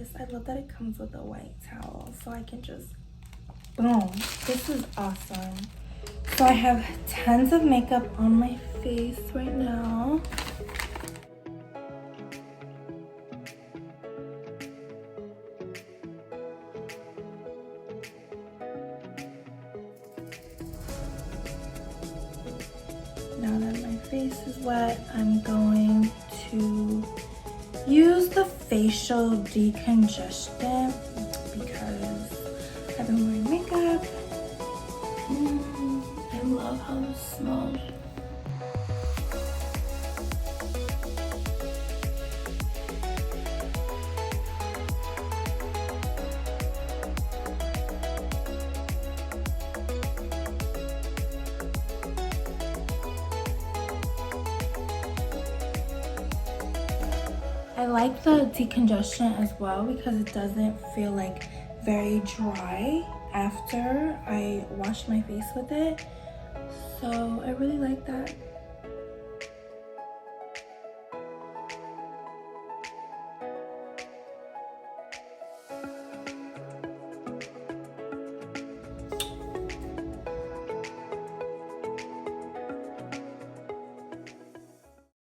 this. I love that it comes with a white towel, so I can just, boom. This is awesome. So I have tons of makeup on my face right now. Now that my face is wet, I'm going to use the facial decongestant because I've been wearing makeup. I love how this smells. I like the decongestant as well because it doesn't feel like very dry after I wash my face with it. So I really like that.